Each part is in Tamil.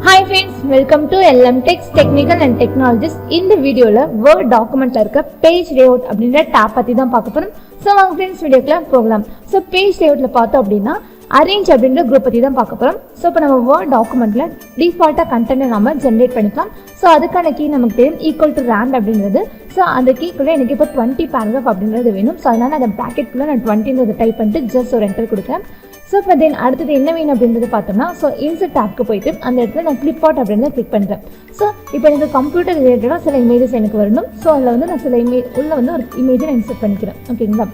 Hi friends, welcome to LM Techs Technical and Technologies. இந்த வீடியோல Word documentல இருக்க page layout அப்படின்ற tab பத்தி தான் பார்க்க போறோம். So வாங்க friends வீடியோக்குள்ள போகலாம். So page layoutல பார்த்தோம் அப்படின்னா arrange அப்படின்ற group பத்தி தான் பார்க்க போறோம். So இப்போ நம்ம Word documentல டிஃபால்ட்டா கண்டென்ட் நாம ஜெனரேட் பண்ணிக்கலாம். So அதுக்கான கீ நமக்கு தெரியும் equal to rand அப்படின்றது. So அந்த கீக்குள்ள எனக்கு இப்போ 20 paragraph அப்படின்றது வேணும். So அதனால அந்த bracket குள்ள நான் 20ன்றத டைப் பண்ணிட்டு just ஒரு enter கொடுக்கிறேன். ஸோ இப்போ தென் அடுத்தது என்ன வேணும் அப்படின்றது பார்த்தோம்னா ஸோ இன்சர்ட் டேப்க்கு போயிட்டு அந்த இடத்துல நான் ஃப்ளிப் அவுட் அப்படின்றத கிளிக் பண்ணுறேன். ஸோ இப்போ எனக்கு கம்ப்யூட்டர் ரிலேட்டடாக சில இமேஜஸ் எனக்கு வரணும். ஸோ அதில் வந்து நான் சில உள்ள வந்து ஒரு இமேஜை நான் இன்சர்ட் பண்ணிக்கிறேன். ஓகேங்களா?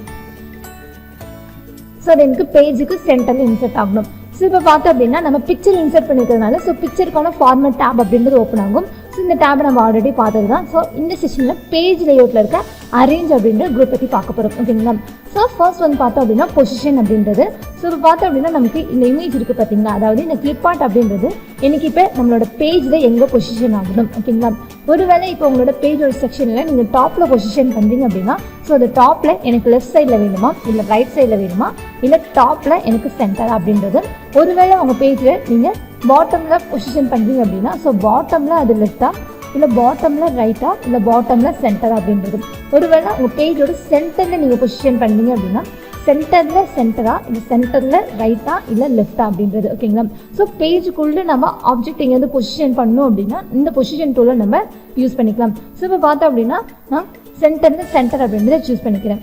ஸோ அது எனக்கு பேஜுக்கு சென்டரில் இன்சர்ட் ஆகணும். ஸோ இப்போ பார்த்தோம் அப்படின்னா நம்ம பிக்சர் இன்சர்ட் பண்ணிக்கிறதுனால ஸோ பிக்சருக்கான ஃபார்மேட் டேப் அப்படின்றது ஓப்பன் ஆகும். ஸோ இந்த டேப் நம்ம ஆல்ரெடி பார்த்தது தான். ஸோ இந்த செஷனில் பேஜ் லேஅவுட்டில் இருக்க அரேஞ்ச் அப்படின்ற குரூப் பற்றி பார்க்க போகிறோம். ஓகேங்களா? ஸோ ஃபர்ஸ்ட் வந்து பார்த்தோம் அப்படின்னா பொசிஷன் அப்படின்றது. ஸோ இப்போ பார்த்தோம் அப்படின்னா நமக்கு இந்த இமேஜ் இருக்குது பார்த்தீங்களா, அதாவது இந்த கிளிப் ஆர்ட் அப்படின்றது எனக்கு இப்போ நம்மளோட பேஜில் எங்கே பொசிஷன் ஆகணும். ஓகேங்களா? ஒருவேளை இப்போ உங்களோட பேஜோட செக்ஷனில் நீங்கள் டாப்பில் பொசிஷன் பண்ணுறீங்க அப்படின்னா ஸோ அந்த டாப்பில் எனக்கு லெஃப்ட் சைடில் வேணுமா இல்லை ரைட் சைடில் வேணுமா இல்லை டாப்பில் எனக்கு சென்டர் அப்படின்றது. ஒருவேளை உங்கள் பேஜில் நீங்கள் பாட்டமில் பொசிஷன் பண்ணுறீங்க அப்படின்னா ஸோ பாட்டமில் அது லெஃப்டா இல்லை பாட்டமில் ரைட்டா இல்லை பாட்டமில் சென்டர் அப்படின்றது. ஒருவேளை உங்கள் பேஜோட சென்டரில் நீங்கள் பொசிஷன் பண்ணீங்க அப்படின்னா சென்டரில் சென்டரா இல்லை சென்டரில் ரைட்டா இல்லை லெஃப்டா அப்படின்றது. ஓகேங்களா? ஸோ பேஜுக்குள்ளே நம்ம ஆப்ஜெக்ட் எங்கேயாவது பொசிஷன் பண்ணணும் அப்படின்னா இந்த பொசிஷன் டூலை நம்ம யூஸ் பண்ணிக்கலாம். ஸோ இப்போ பார்த்தோம் அப்படின்னா நான் சென்டரில் சென்டர் அப்படின்றத சூஸ் பண்ணிக்கிறேன்.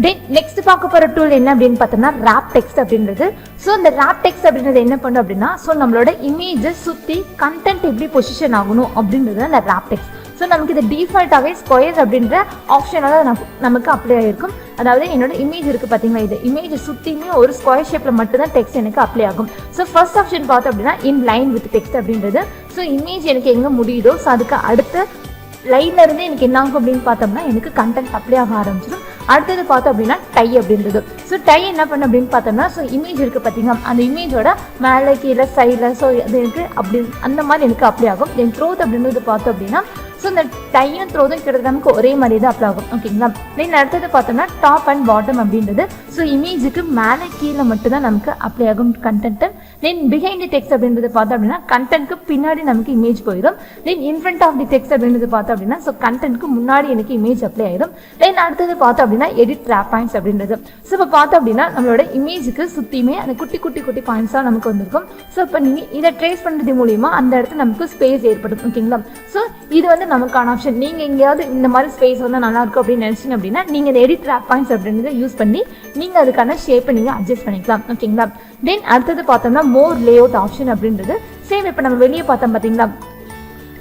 தென் நெக்ஸ்ட் பார்க்க போகிற டூல் என்ன அப்படின்னு பார்த்தோம்னா ராப் டெக்ஸ்ட் அப்படின்றது. ஸோ இந்த ராப் டெக்ஸ்ட் அப்படின்றது என்ன பண்ணும் அப்படின்னா ஸோ நம்மளோட இமேஜை சுற்றி கண்டென்ட் எப்படி பொசிஷன் ஆகணும் அப்படின்றது அந்த ராப் டெக்ஸ்ட். ஸோ நமக்கு இது டிஃபால்ட்டாகவே ஸ்கொயர் அப்படின்ற ஆப்ஷனாக நமக்கு அப்ளை ஆகிருக்கும். அதாவது என்னோட இமேஜ் இருக்குது பார்த்தீங்களா, இது இமேஜை சுற்றியுமே ஒரு ஸ்கொயர் ஷேப்பில் மட்டும்தான் டெக்ஸ்ட் எனக்கு அப்ளை ஆகும். ஸோ ஃபர்ஸ்ட் ஆப்ஷன் பார்த்தோம் அப்படின்னா இன் லைன் வித் டெக்ஸ்ட் அப்படின்றது. ஸோ இமேஜ் எனக்கு எங்கே முடியுதோ ஸோ அதுக்கு அடுத்த லைன்ல இருந்து எனக்கு என்ன ஆகும் அப்படின்னு பார்த்தோம்னா எனக்கு கண்டென்ட் அப்ளை ஆக ஆரம்பிச்சிடும். அடுத்தது பார்த்தோம் அப்படின்னா டை அப்படின்றது. ஸோ டை என்ன பண்ண அப்படின்னு பார்த்தோம்னா ஸோ இமேஜ் இருக்குது பார்த்தீங்கன்னா அந்த இமேஜோட மேலே கீழே சைடில் ஸோ அது எனக்கு அப்படி அந்த மாதிரி எனக்கு அப்ளை ஆகும். தென் த்ரோத் அப்படின்றது பார்த்தோம் அப்படின்னா ஸோ இந்த டையும் த்ரோதும் கிட்டத்தட்ட நமக்கு ஒரே மாதிரி தான் அப்ளை ஆகும். ஓகேங்களா? தென் அடுத்தது பார்த்தோம்னா டாப் அண்ட் பாட்டம் அப்படின்றது. ஸோ இமேஜுக்கு மேலே கீழே மட்டும்தான் நமக்கு அப்ளை ஆகும் content. Then behind the text அப்படின்றது பார்த்தோம் அப்படின்னா கண்டென்ட்க்கு பின்னாடி நமக்கு இமேஜ் போயிடும். தென் இன்ஃப்ரண்ட் ஆஃப் தி டெக்ஸ்ட் அப்படின்றது பார்த்தோம் அப்படின்னா ஸோ கண்டென்ட்க்கு முன்னாடி எனக்கு இமேஜ் அப்ளை ஆயிடும். தென் அடுத்தது பார்த்தோம் அப்படின்னா எடிட் ட்ராப் பாயிண்ட்ஸ் அப்படின்றது. ஸோ இப்போ பார்த்தோம் அப்படின்னா நம்மளோட இமேஜுக்கு சுற்றியுமே அந்த குட்டி குட்டி குட்டி பாயிண்ட்ஸாக நமக்கு வந்திருக்கும். ஸோ இப்போ நீங்கள் இதை ட்ரேஸ் பண்ணுறது மூலியமாக அந்த இடத்துல நமக்கு ஸ்பேஸ் ஏற்படும். ஓகேங்களா? ஸோ இது வந்து நமக்கான ஆப்ஷன். நீங்கள் எங்கேயாவது இந்த மாதிரி ஸ்பேஸ் வந்து நல்லா இருக்கும் அப்படின்னு நினச்சிங்க அப்படின்னா நீங்கள் இந்த எடிட் ட்ராப் பாயிண்ட்ஸ் அப்படின்றத யூஸ் பண்ணி நீங்கள் அதுக்கான ஷேப்பை நீங்கள் அட்ஜஸ்ட் பண்ணிக்கலாம். ஓகேங்களா? தென் அடுத்தது பார்த்தோம்னா மோர் லேஅவுட் ஆப்ஷன் அப்படின்றது. சேம் இப்போ நம்ம வெளியே பார்த்தோம் பார்த்தீங்களா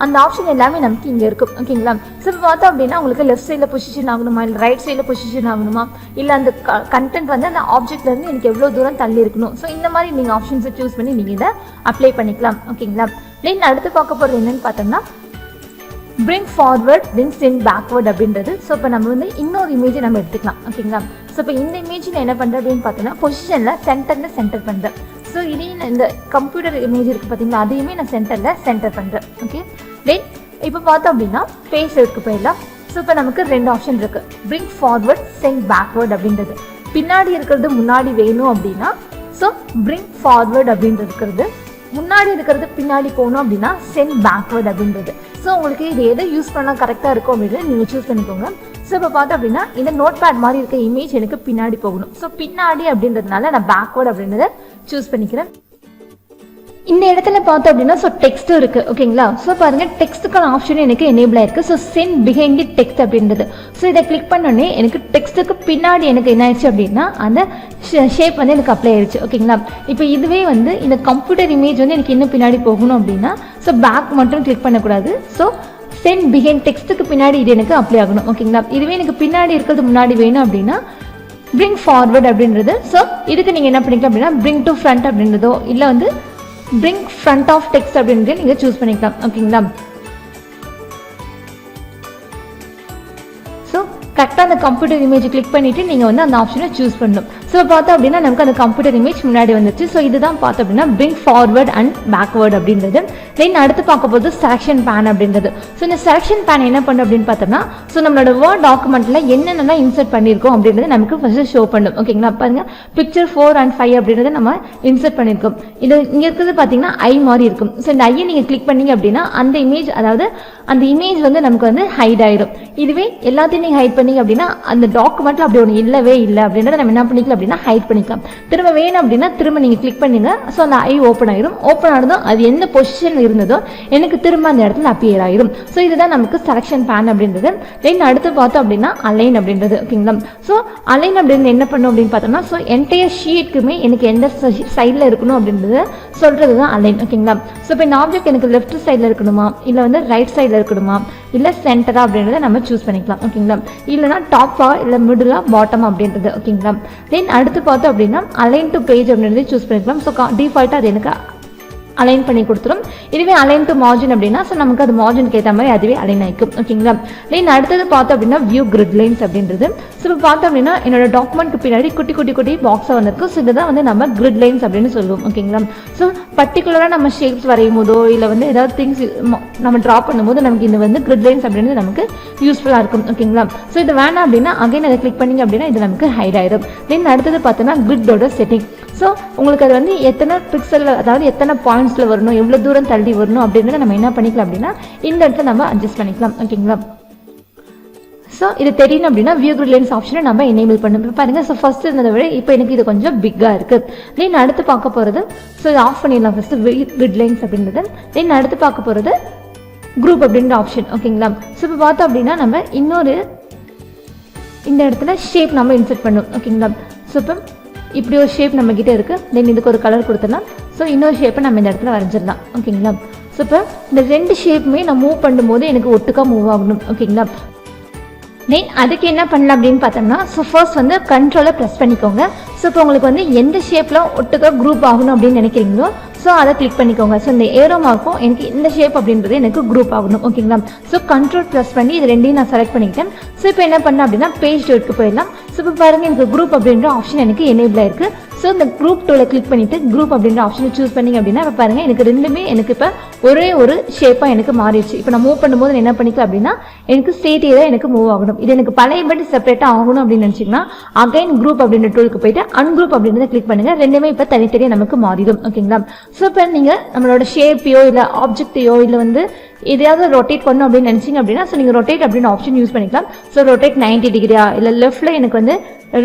அந்த ஆப்ஷன் எல்லாமே நமக்கு இங்கே இருக்கும். ஓகேங்களா? ஸோ இப்போ பார்த்தோம் அப்படின்னா உங்களுக்கு லெஃப்ட் சைடில் பொசிஷன் ஆகணுமா இல்லை ரைட் சைடில் பொசிஷன் ஆகணுமா இல்லை அந்த கண்டென்ட் வந்து அந்த ஆப்ஜெக்ட்லேருந்து எனக்கு எவ்வளோ தூரம் தள்ளி இருக்கணும். ஸோ இந்த மாதிரி நீங்கள் ஆப்ஷன்ஸை சூஸ் பண்ணி நீங்கள் இதை அப்ளை பண்ணிக்கலாம். ஓகேங்களா? தென் அடுத்து பார்க்க போகிறது என்னென்னு பார்த்தோம்னா பிரிங் ஃபார்வர்ட் தென் சென்ட் பேக்வர்ட் அப்படின்றது. ஸோ இப்போ நம்ம வந்து இன்னொரு இமேஜை நம்ம எடுத்துக்கலாம். ஓகேங்களா? ஸோ இப்போ இந்த இமேஜில் என்ன பண்ணுறேன் அப்படின்னு பார்த்தோம்னா பொசிஷனில் சென்டர் பண்ணுறேன். ஸோ இதையும் இந்த கம்ப்யூட்டர் இமேஜ் இருக்குது பார்த்தீங்களா அதையுமே நான் சென்டர் பண்ணுறேன். ஓகே? தென் இப்போ பார்த்தோம் அப்படின்னா பேஜ் இருக்கு போயிடலாம். ஸோ இப்போ நமக்கு ரெண்டு ஆப்ஷன் இருக்குது, பிரிங் ஃபார்வர்ட் சென்ட் பேக்வர்ட் அப்படின்றது. பின்னாடி இருக்கிறது முன்னாடி வேணும் அப்படின்னா ஸோ பிரிங் ஃபார்வர்ட் அப்படின்றது இருக்கிறது, முன்னாடி இருக்கிறது பின்னாடி போகணும் அப்படின்னா சென்ட் பேக்வர்ட் அப்படின்றது. ஸோ உங்களுக்கு இது எதை யூஸ் பண்ணால் கரெக்டாக இருக்கும் அப்படின்னு நீங்கள் சூஸ் பண்ணிக்கோங்க. ஸோ இப்போ பார்த்தோம் அப்படின்னா இந்த நோட் பேட் மாதிரி இருக்க இமேஜ் எனக்கு பின்னாடி போகணும். ஸோ பின்னாடி அப்படின்றதுனால நான் பேக்வர்ட் அப்படின்றத சூஸ் பண்ணிக்கிறேன். இந்த இடத்துல பார்த்தோம் அப்படின்னா ஸோ டெக்ஸ்ட்டும் இருக்குது. ஓகேங்களா? ஸோ பாருங்கள் டெக்ஸ்ட்டுக்கான ஆப்ஷன் எனக்கு எனேபிள் ஆயிருக்கு. So send behind the text அப்படின்றது. ஸோ இதை கிளிக் பண்ணோடனே எனக்கு டெக்ஸ்ட்டுக்கு பின்னாடி எனக்கு என்ன ஆயிடுச்சு அப்படின்னா அந்த ஷேப் வந்து எனக்கு அப்ளை ஆயிடுச்சு. ஓகேங்களா? இப்போ இதுவே வந்து இந்த கம்ப்யூட்டர் இமேஜ் வந்து எனக்கு இன்னும் பின்னாடி போகணும் அப்படின்னா ஸோ பேக் மட்டும் கிளிக் பண்ணக்கூடாது. ஸோ சென்ட் பிஹைண்ட் டெக்ஸ்ட்டுக்கு பின்னாடி இது எனக்கு அப்ளை ஆகணும். ஓகேங்களா? இதுவே எனக்கு பின்னாடி இருக்கிறது முன்னாடி வேணும் அப்படின்னா பிரிங் ஃபார்வர்ட் அப்படின்றது. ஸோ இதுக்கு நீங்கள் என்ன பண்ணிக்கலாம் அப்படின்னா பிரிங் டு ஃப்ரண்ட் அப்படின்றதோ இல்லை வந்து பிரிங் ஃப்ரண்ட் ஆஃப் டெக்ஸ்ட் அப்படின்றது நீங்கள் சூஸ் பண்ணிக்கலாம். ஓகேங்களா? ஸோ கரெக்டாக அந்த கம்ப்யூட்டர் இமேஜ் கிளிக் பண்ணிவிட்டு நீங்கள் வந்து அந்த ஆப்ஷனை சூஸ் பண்ணணும். ஸோ ஸோ பார்த்தோம் அப்படின்னா நமக்கு அந்த கம்ப்யூட்டர் இமேஜ் முன்னாடி வந்துச்சு. ஸோ இதுதான் பார்த்தோம் அப்படின்னா பிரிங் ஃபார்வர்ட் அண்ட் பேக்வேர்ட் அப்படின்றது. தென் அடுத்து பார்க்க போது செலக்ஷன் பேன் அப்படின்றது. ஸோ இந்த செலக்ஷன் பேன் என்ன பண்ணும் அப்படின்னு பார்த்தோம்னா ஸோ நம்மளோட வேர்ட் டாக்குமெண்ட்டில் என்னென்னலாம் இன்சர்ட் பண்ணியிருக்கோம் அப்படின்றது நமக்கு ஃபஸ்ட்டு ஷோ பண்ணும். ஓகேங்களா, பாருங்க பிக்சர் 4 and 5 அப்படின்றத நம்ம இன்சர்ட் பண்ணியிருக்கோம். இது இங்கே இருக்கிறது பார்த்தீங்கன்னா ஐ மாதிரி இருக்கும். ஸோ இந்த ஐயை நீங்கள் கிளிக் பண்ணீங்க அப்படின்னா அந்த இமேஜ், அதாவது அந்த இமேஜ் வந்து நமக்கு வந்து ஹைட் ஆயிடும். இதுவே எல்லாத்தையும் நீங்கள் ஹைட் பண்ணீங்க அப்படின்னா அந்த டாக்குமெண்ட்டில் அப்படி ஒன்று இல்லவே இல்லை அப்படின்றத நம்ம என்ன பண்ணிக்கலாம் அப்படின்னா ஹைட் பண்ணிக்கலாம். திரும்ப வேணும் அப்படின்னா திரும்ப நீங்கள் கிளிக் பண்ணீங்க. ஸோ அந்த ஐ ஓப்பன் ஆயிரும். ஓப்பன் ஆனதும் அது எந்த பொசிஷன் இருந்ததோ எனக்கு திரும்ப அந்த இடத்துல அப்பியர் ஆயிரும். ஸோ இதுதான் நமக்கு செலக்ஷன் பேன் அப்படின்றது. தென் அடுத்து பார்த்தோம் அப்படின்னா அலைன் அப்படின்றது. ஓகேங்களா, ஸோ அலைன் அப்படின்னு என்ன பண்ணும் அப்படின்னு பார்த்தோம்னா ஸோ என்டையர் ஷீட்டுக்குமே எனக்கு எந்த சைடில் இருக்கணும் அப்படின்றது சொல்கிறது தான் அலைன். ஓகேங்களா, ஸோ இப்போ இந்த ஆப்ஜெக்ட் எனக்கு லெஃப்ட் சைடில் இருக்கணுமா இல்லை வந்து ரைட் சைடில் இருக்கணுமா இல்லை சென்டரா அப்படின்றத நம்ம சூஸ் பண்ணிக்கலாம். ஓகேங்களா, இல்லைனா டாப்பா இல்லை மிடிலா பாட்டம் அப்படின்றது. ஓகேங்களா, தென் அடுத்து பார்த்தோம் அப்படின்னா அலைன் டு பேஜ் அப்படின்றத சூஸ் பண்ணிக்கலாம். ஸோ டிஃபால்ட்டாக அது எனக்கு அலைன் பண்ணி கொடுத்துரும். இதுவே அலைன் டு மார்ஜின் அப்படின்னா ஸோ நமக்கு அது மார்ஜினுக்கு ஏற்ற மாதிரி அதுவே அலைன் ஆகிக்கும். ஓகேங்களா, தென் அடுத்தது பார்த்தோம் அப்படின்னா வியூ கிரிட் லைன்ஸ் அப்படின்றது. ஸோ இப்போ பார்த்தோம் அப்படின்னா என்னோட டாக்குமெண்ட்க்கு பின்னாடி குட்டி குட்டி குட்டி பாக்ஸாக வந்திருக்கு. ஸோ இதுதான் வந்து நம்ம கிரிட் லைன்ஸ் அப்படின்னு சொல்லுவோம். ஓகேங்களா, ஸோ பர்டிகுலராக நம்ம ஷேப்ஸ் வரையும் போதோ இல்லை வந்து ஏதாவது திங்ஸ் நம்ம ட்ரா பண்ணும்போது நமக்கு இது வந்து கிரிட் லைன்ஸ் அப்படின்றது நமக்கு யூஸ்ஃபுல்லாக இருக்கும். ஓகேங்களா, ஸோ இது வேணாம் அப்படின்னா அகைன் அதை கிளிக் பண்ணிங்க அப்படின்னா இது நமக்கு ஹைட் ஆயிடும். தென் அடுத்தது பார்த்தோன்னா கிரிட்டோட செட்டிங். ஸோ உங்களுக்கு அது வந்து எத்தனை பிக்சலில், அதாவது எத்தனை பாயிண்ட்ஸில் வரணும், எவ்வளோ தூரம் தள்ளி வரணும் அப்படின்றத நம்ம என்ன பண்ணிக்கலாம் அப்படின்னா இந்த இடத்துல நம்ம அட்ஜஸ்ட் பண்ணிக்கலாம். ஓகேங்களா, ஸோ இது தெரியணும் அப்படின்னா வியூ கிரிட் லைன்ஸ் ஆப்ஷனை நம்ம எனேபிள் பண்ணணும். இப்போ பாருங்க, ஸோ ஃபர்ஸ்ட் இருந்ததை விட இப்போ எனக்கு இது கொஞ்சம் பிக்காக இருக்குது. தென் அடுத்து பார்க்க போகிறது ஸோ இது ஆஃப் பண்ணிடலாம் ஃபஸ்ட்டு வியூ கிரிட் லைன்ஸ் அப்படின்றது. தென் அடுத்து பார்க்க போகிறது குரூப் அப்படின்ற ஆப்ஷன். ஓகேங்களா, ஸோ இப்போ பார்த்தோம் அப்படின்னா நம்ம இன்னொரு இந்த இடத்துல ஷேப் நம்ம இன்சர்ட் பண்ணணும். ஓகேங்களா, ஸோ இப்போ இப்படி ஒரு ஷேப் நம்மக்கிட்ட இருக்குது. தென் இதுக்கு ஒரு கலர் கொடுத்துடலாம். ஸோ இன்னொரு ஷேப்பை நம்ம இந்த இடத்துல வரைஞ்சிடலாம். ஓகேங்களா, ஸோ இப்போ இந்த ரெண்டு ஷேப்புமே நான் மூவ் பண்ணும்போது எனக்கு ஒட்டுக்கா மூவ் ஆகணும். ஓகேங்களா, தென் அதுக்கு என்ன பண்ணலாம் அப்படின்னு பார்த்தோம்னா ஸோ ஃபர்ஸ்ட் வந்து கண்ட்ரோலை ப்ரெஸ் பண்ணிக்கோங்க. ஸோ இப்போ உங்களுக்கு வந்து எந்த ஷேப்பில் ஒட்டுக்கா குரூப் ஆகணும் அப்படின்னு நினைக்கிறீங்களோ ஸோ அதை கிளிக் பண்ணிக்கோங்க. ஸோ இந்த ஏரோ மார்க்கும் எனக்கு இந்த ஷேப் அப்படின்றது எனக்கு குரூப் ஆகணும். ஓகேங்களா, ஸோ கண்ட்ரோல் ப்ரெஸ் பண்ணி இது ரெண்டையும் நான் செலக்ட் பண்ணிக்கிட்டேன். ஸோ இப்போ என்ன பண்ணேன் அப்படின்னா பேஜ் டூக்கு போயிடலாம். ஸோ இப்போ பாருங்கள் எனக்கு குரூப் அப்படின்ற ஆப்ஷன் எனக்கு எனேபிள் ஆயிருக்கு. ஸோ இந்த குரூப் டூவில் கிளிக் பண்ணிவிட்டு குரூப் அப்படின்ற ஆப்ஷனை சூஸ் பண்ணிங்க அப்படின்னா இப்போ பாருங்கள் எனக்கு ரெண்டுமே எனக்கு இப்போ ஒரே ஒரு ஷேப்பாக எனக்கு மாறிடுச்சு. இப்போ நான் மூவ் பண்ணும்போது என்ன பண்ணிக்கலாம் அப்படின்னா எனக்கு ஸ்ட்ரெயிட்டே தான் எனக்கு மூவ் ஆகணும். இது எனக்கு பழையபடி செப்பரேட்டாக ஆகணும் அப்படின்னு நினச்சிங்கன்னா அகைன் குரூப் அப்படின்ற டூலுக்கு போயிட்டு அன்குரூப் அப்படின்றத கிளிக் பண்ணுங்கள். ரெண்டுமே இப்போ தனித்தனியாக நமக்கு மாறிடும். ஓகேங்களா, ஸோ இப்போ நீங்கள் நம்மளோட ஷேப்பையோ இல்லை ஆப்ஜெக்டையோ இல்லை வந்து எதையாவது ரொட்டேட் பண்ணணும் அப்படின்னு நினச்சிங்க அப்படின்னா ஸோ நீங்கள் ரொட்டேட் அப்படின்னு ஆப்ஷன் யூஸ் பண்ணிக்கலாம். ஸோ ரொட்டேட் 90 டிகிரியா இல்லை லெஃப்ட்டில் எனக்கு வந்து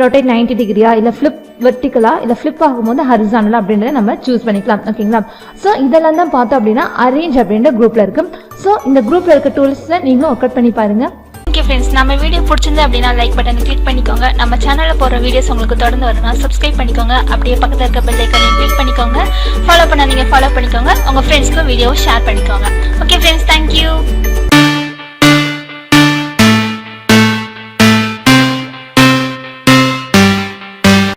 ரொட்டேட் 90 டிகிரியா இல்லை ஃப்ளிப் வெர்டிக்கலா இல்லை ஃப்ளிப் ஆகும்போது ஹரிசானலா அப்படின்றத நம்ம சூஸ் பண்ணிக்கலாம். ஓகேங்களா, ஸோ இதெல்லாம் தான் பார்த்தோம் அப்படின்னா அரேஞ்ச் அப்படின்ற குரூப்பில் இருக்கும். ஸோ இந்த குரூப்பில் இருக்க டூல்ஸை நீங்களும் ஒர்க் அவுட் பண்ணி பாருங்கள். ஓகே ஃப்ரெண்ட்ஸ், நம்ம வீடியோ பிடிச்சிருந்து அப்படின்னா லைக் பட்டனை கிளிக் பண்ணிக்கோங்க. நம்ம சேனலில் போகிற வீடியோஸ் உங்களுக்கு தொடர்ந்து வரணும்னா சப்ஸ்கிரைப் பண்ணிக்கோங்க. அப்படியே பக்கத்தில் இருக்க பெல் ஐக்கானையும் கிளிக் பண்ணிக்கோங்க. ஃபாலோ பண்ணாதீங்க, ஃபாலோ பண்ணிக்கோங்க. உங்கள் ஃப்ரெண்ட்ஸ்க்கு வீடியோவை ஷேர் பண்ணிக்கோங்க. Okay friends.